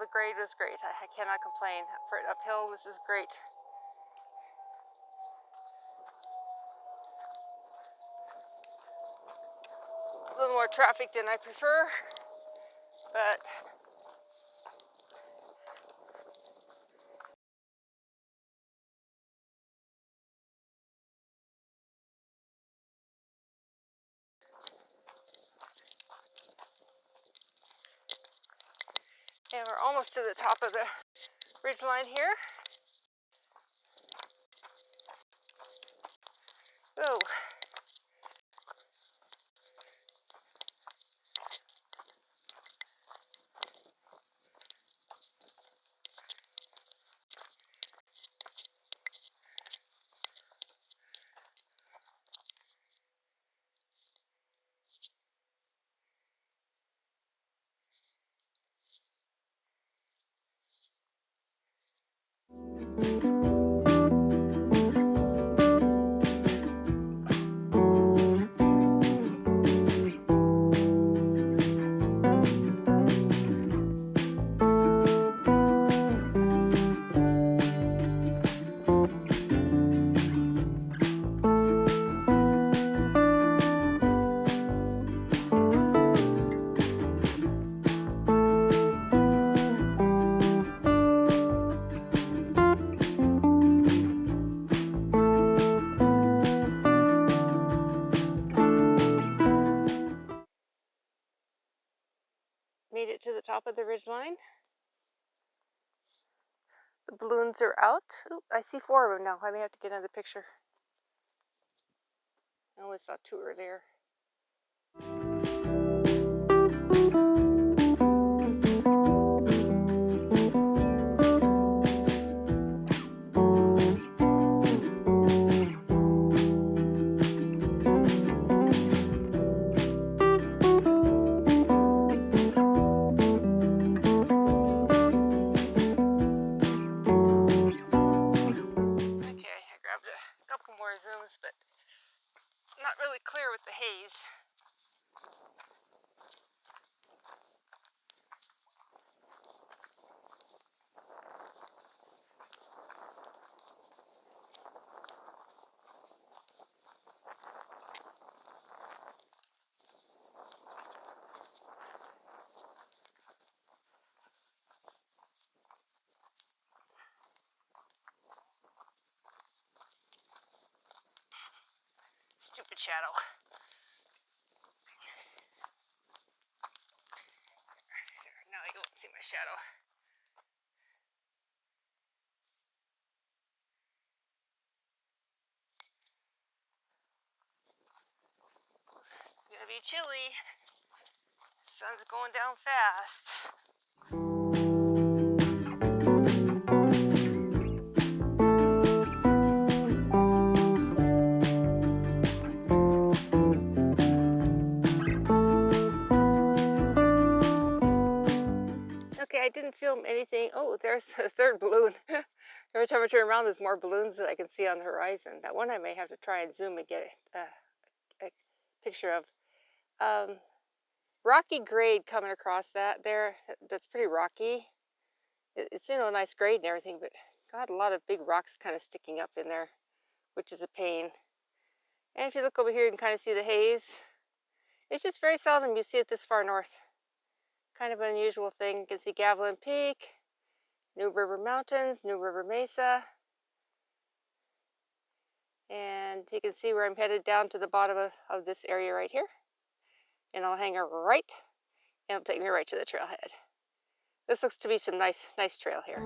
the grade was great. I cannot complain. For an uphill, this is great. A little more traffic than I prefer, but and we're almost to the top of the ridgeline here. Oh. Made it to the top of the ridgeline. The balloons are out. Ooh, I see 4 of them now. I may have to get another picture. I only saw 2 earlier. More zooms, but not really clear with the haze. Stupid shadow. Now you won't see my shadow. It's gonna be chilly. Sun's going down fast. I didn't film anything. Oh, there's a 3rd balloon. Every time I turn around, there's more balloons that I can see on the horizon. That one I may have to try and zoom and get a picture of. Rocky grade coming across that there. That's pretty rocky. It's, you know, a nice grade and everything, but got a lot of big rocks kind of sticking up in there, which is a pain. And if you look over here, you can kind of see the haze. It's just very seldom you see it this far north. Kind of an unusual thing. You can see Gavilan Peak, New River Mountains, New River Mesa. And you can see where I'm headed down to the bottom of this area right here. And I'll hang a right, and it'll take me right to the trailhead. This looks to be some nice trail here.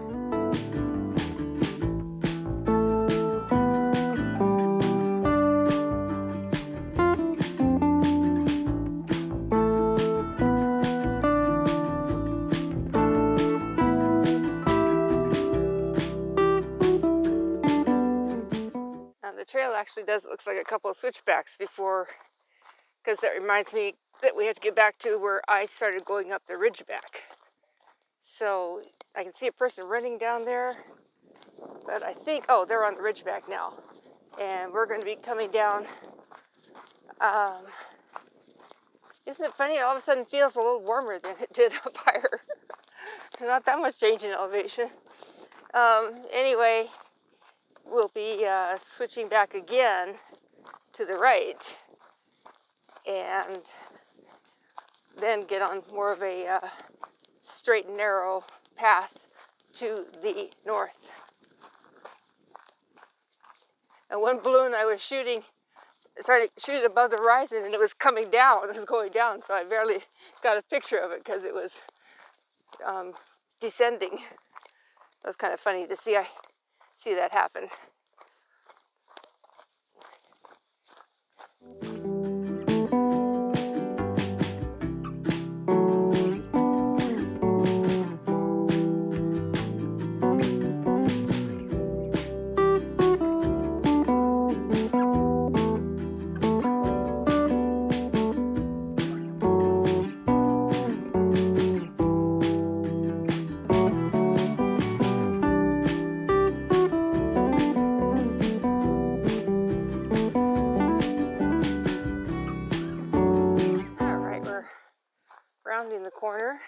The trail actually looks like a couple of switchbacks before, because that reminds me that we have to get back to where I started going up the ridgeback. So I can see a person running down there, but I think, oh, they're on the ridgeback now. And we're going to be coming down. Isn't it funny? It all of a sudden feels a little warmer than it did up higher. not that much change in elevation. Anyway, we'll be switching back again to the right and then get on more of a straight and narrow path to the north. And one balloon I was shooting, trying to shoot it above the horizon, and it was coming down, it was going down, so I barely got a picture of it because it was descending. It was kind of funny to see that happen. Rounding the corner.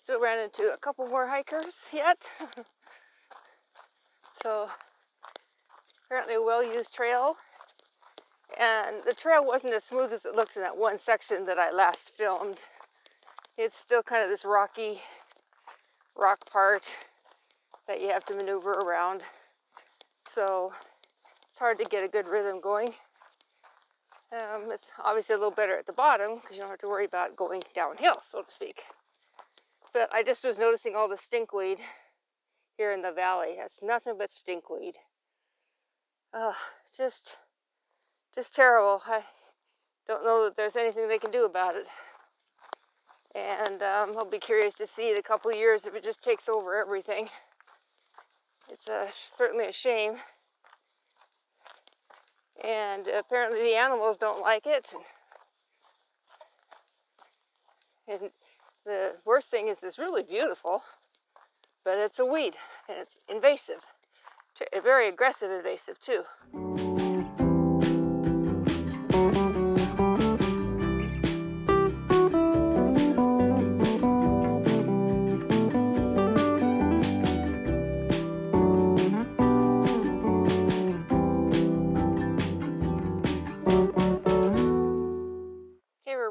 Still ran into a couple more hikers yet. So apparently a well-used trail. And the trail wasn't as smooth as it looks in that one section that I last filmed. It's still kind of this rocky rock part that you have to maneuver around. So it's hard to get a good rhythm going. It's obviously a little better at the bottom because you don't have to worry about going downhill, so to speak. But I just was noticing all the stinkweed here in the valley. It's nothing but stinkweed. Just terrible. I don't know that there's anything they can do about it. And I'll be curious to see in a couple of years if it just takes over everything. It's certainly a shame. And apparently the animals don't like it. And the worst thing is it's really beautiful, but it's a weed, and it's invasive. Very aggressive invasive, too.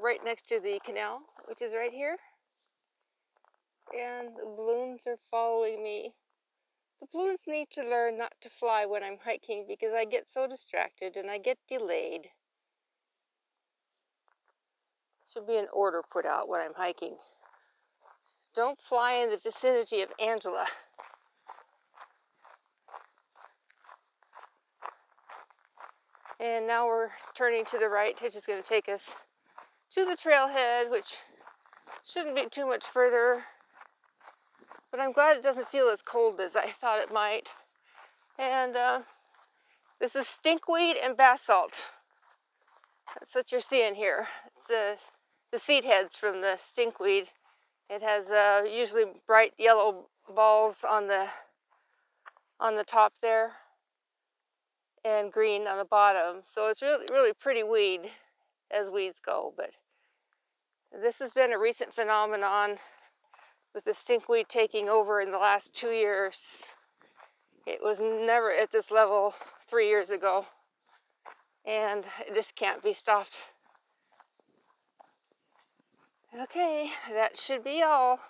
Right next to the canal, which is right here, and the balloons are following me. The balloons need to learn not to fly when I'm hiking because I get so distracted and I get delayed. Should be an order put out when I'm hiking. Don't fly in the vicinity of Angela. And now we're turning to the right, which is going to take us to the trailhead, which shouldn't be too much further. But I'm glad it doesn't feel as cold as I thought it might. And this is stinkweed and basalt. That's what you're seeing here. It's the seed heads from the stinkweed. It has usually bright yellow balls on the top there, and green on the bottom. So it's really pretty weed as weeds go. But this has been a recent phenomenon with the stinkweed taking over in the last 2 years. It was never at this level 3 years ago, and it just can't be stopped. Okay, that should be all.